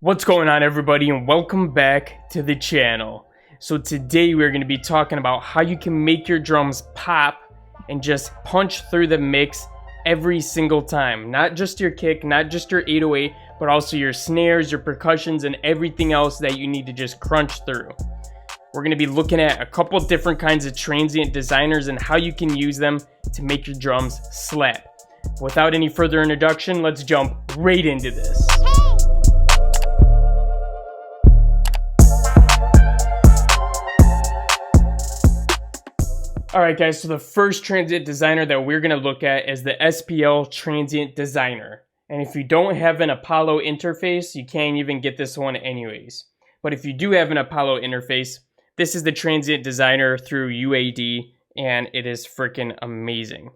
What's going on, everybody, and welcome back to the channel. So today we're going to be talking about how you can make your drums pop and just punch through the mix every single time. Not just your kick, not just your 808, but also your snares, your percussions, and everything else that you need to just crunch through. We're going to be looking at a couple different kinds of transient designers and how you can use them to make your drums slap. Without any further introduction, let's jump right into this. Alright guys, so the first transient designer that we're going to look at is the SPL Transient Designer. And if you don't have an Apollo interface, you can't even get this one anyways. But if you do have an Apollo interface, this is the Transient Designer through UAD, and it is freaking amazing.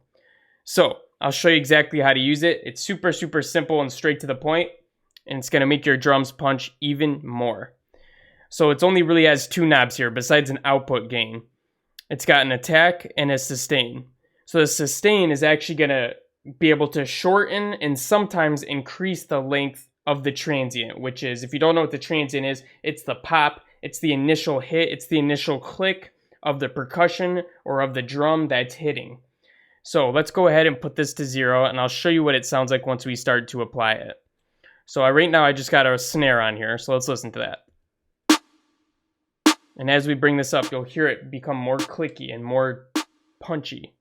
So, I'll show you exactly how to use it. It's super simple and straight to the point, and it's going to make your drums punch even more. So it only really has two knobs here, besides an output gain. It's got an attack and a sustain. So the sustain is actually going to be able to shorten and sometimes increase the length of the transient, which is, if you don't know what the transient is, it's the pop, it's the initial hit, it's the initial click of the percussion or of the drum that's hitting. So let's go ahead and put this to 0, and I'll show you what it sounds like once we start to apply it. So right now I just got a snare on here, so let's listen to that. And as we bring this up, you'll hear it become more clicky and more punchy.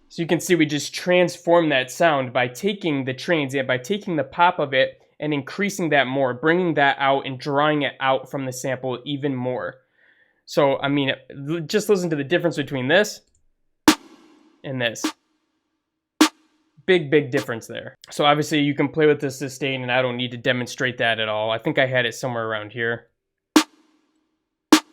So you can see we just transform that sound by taking the transient, by taking the pop of it and increasing that more, bringing that out and drawing it out from the sample even more. So, I mean, just listen to the difference between this and this. Big difference there. So obviously you can play with the sustain, and I don't need to demonstrate that at all. I think I had it somewhere around here.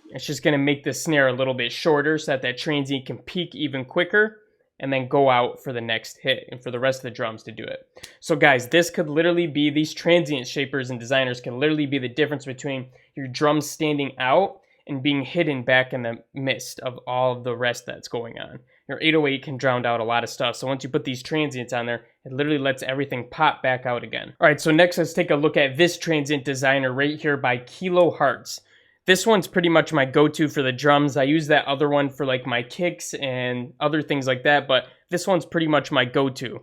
It's just going to make the snare a little bit shorter so that that transient can peak even quicker and then go out for the next hit and for the rest of the drums to do it. So guys, this could literally be, these transient shapers and designers can literally be the difference between your drums standing out and being hidden back in the mist of all of the rest that's going on. Your 808 can drown out a lot of stuff, so once you put these transients on there, it literally lets everything pop back out again. Alright, so next let's take a look at this transient designer right here by Kilohearts. This one's pretty much my go-to for the drums. I use that other one for like my kicks and other things like that, but this one's pretty much my go-to.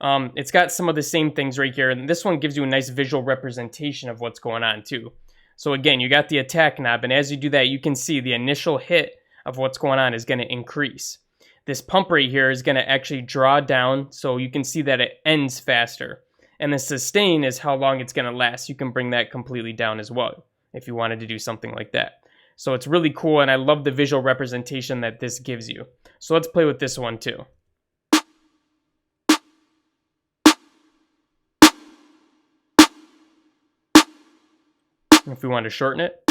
It's got some of the same things right here, and this one gives you a nice visual representation of what's going on too. So again, you got the attack knob, and as you do that, you can see the initial hit of what's going on is going to increase. This pump right here is going to actually draw down, so you can see that it ends faster. And the sustain is how long it's going to last. You can bring that completely down as well if you wanted to do something like that. So it's really cool, and I love the visual representation that this gives you. So let's play with this one too. If we want to shorten it.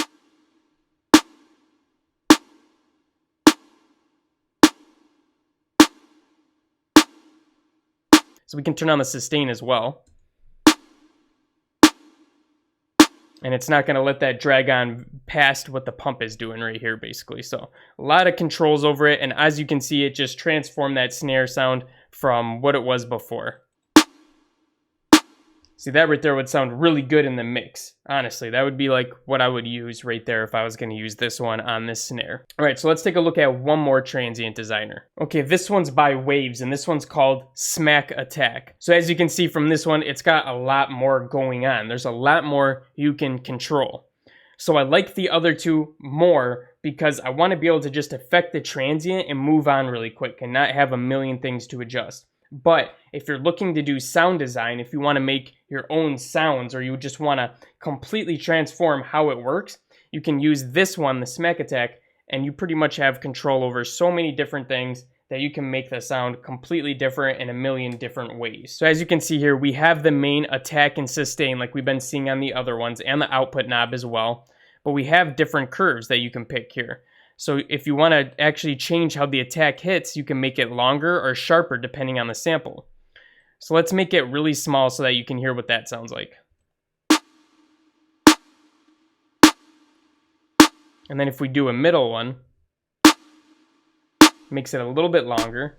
So we can turn on the sustain as well. And it's not going to let that drag on past what the pump is doing right here, basically. So a lot of controls over it. And as you can see, it just transformed that snare sound from what it was before. See, that right there would sound really good in the mix. Honestly, that would be like what I would use right there if I was going to use this one on this snare. All right, so let's take a look at one more transient designer. Okay, this one's by Waves, and this one's called Smack Attack. So as you can see from this one, it's got a lot more going on. There's a lot more you can control. So I like the other two more because I want to be able to just affect the transient and move on really quick and not have a million things to adjust. But if you're looking to do sound design, if you want to make your own sounds or you just want to completely transform how it works, you can use this one, the Smack Attack, and you pretty much have control over so many different things that you can make the sound completely different in a million different ways. So as you can see here, we have the main attack and sustain like we've been seeing on the other ones, and the output knob as well. But we have different curves that you can pick here. So if you want to actually change how the attack hits, you can make it longer or sharper depending on the sample. So let's make it really small so that you can hear what that sounds like. And then if we do a middle one, makes it a little bit longer.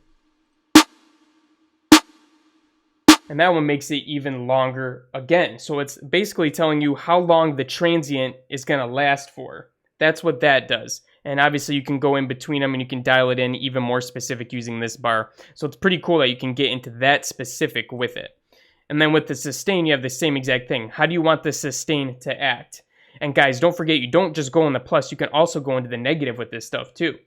and that one makes it even longer again. So it's basically telling you how long the transient is going to last for. That's what that does. And obviously you can go in between them and you can dial it in even more specific using this bar. So it's pretty cool that you can get into that specific with it. And then with the sustain, you have the same exact thing. How do you want the sustain to act? And guys, don't forget, you don't just go in the plus, you can also go into the negative with this stuff too.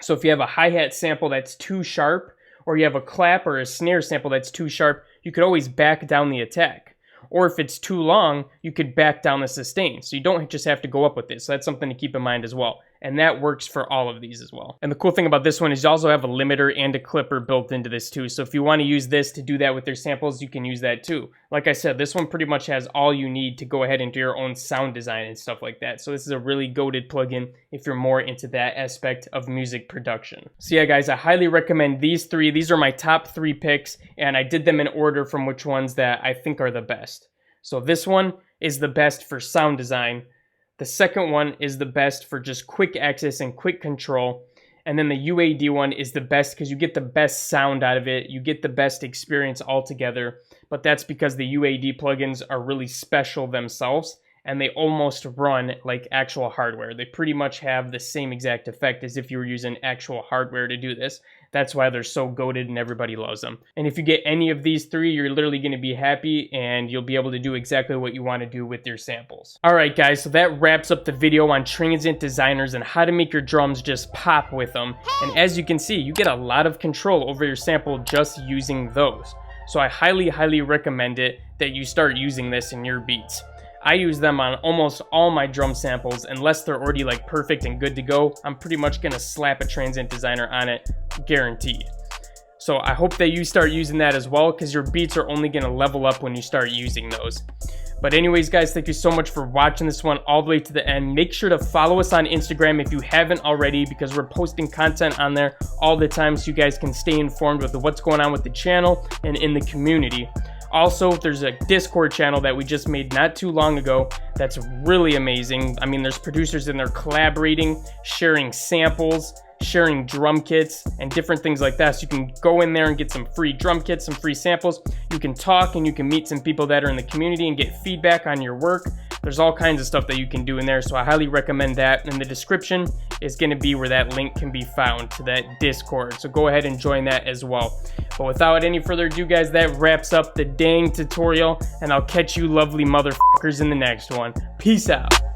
So if you have a hi-hat sample that's too sharp, or you have a clap or a snare sample that's too sharp, you could always back down the attack. Or if it's too long, you could back down the sustain. So you don't just have to go up with this. So that's something to keep in mind as well. And that works for all of these as well. And the cool thing about this one is you also have a limiter and a clipper built into this too. So if you want to use this to do that with your samples, you can use that too. Like I said, this one pretty much has all you need to go ahead and do your own sound design and stuff like that. So this is a really goated plugin if you're more into that aspect of music production. So yeah, guys, I highly recommend these three. These are my top 3 picks, and I did them in order from which ones that I think are the best. So this one is the best for sound design. The second one is the best for just quick access and quick control. And then the UAD one is the best because you get the best sound out of it. You get the best experience altogether. But that's because the UAD plugins are really special themselves, and they almost run like actual hardware. They pretty much have the same exact effect as if you were using actual hardware to do this. That's why they're so goated and everybody loves them. And if you get any of these 3, you're literally going to be happy and you'll be able to do exactly what you want to do with your samples. Alright guys, so that wraps up the video on transient designers and how to make your drums just pop with them. And as you can see, you get a lot of control over your sample just using those. So I highly recommend it that you start using this in your beats. I use them on almost all my drum samples. Unless they're already like perfect and good to go, I'm pretty much gonna slap a transient designer on it, guaranteed. So I hope that you start using that as well, because your beats are only gonna level up when you start using those. But anyways, guys, thank you so much for watching this one all the way to the end. Make sure to follow us on Instagram if you haven't already, because we're posting content on there all the time so you guys can stay informed with what's going on with the channel and in the community. Also, there's a Discord channel that we just made not too long ago that's really amazing. I mean, there's producers in there collaborating, sharing samples, sharing drum kits, and different things like that. So you can go in there and get some free drum kits, some free samples. You can talk and you can meet some people that are in the community and get feedback on your work. There's all kinds of stuff that you can do in there, so I highly recommend that. In the description is going to be where that link can be found to that Discord, so go ahead and join that as well. But without any further ado, guys, that wraps up the dang tutorial, and I'll catch you lovely motherfuckers in the next one. Peace out.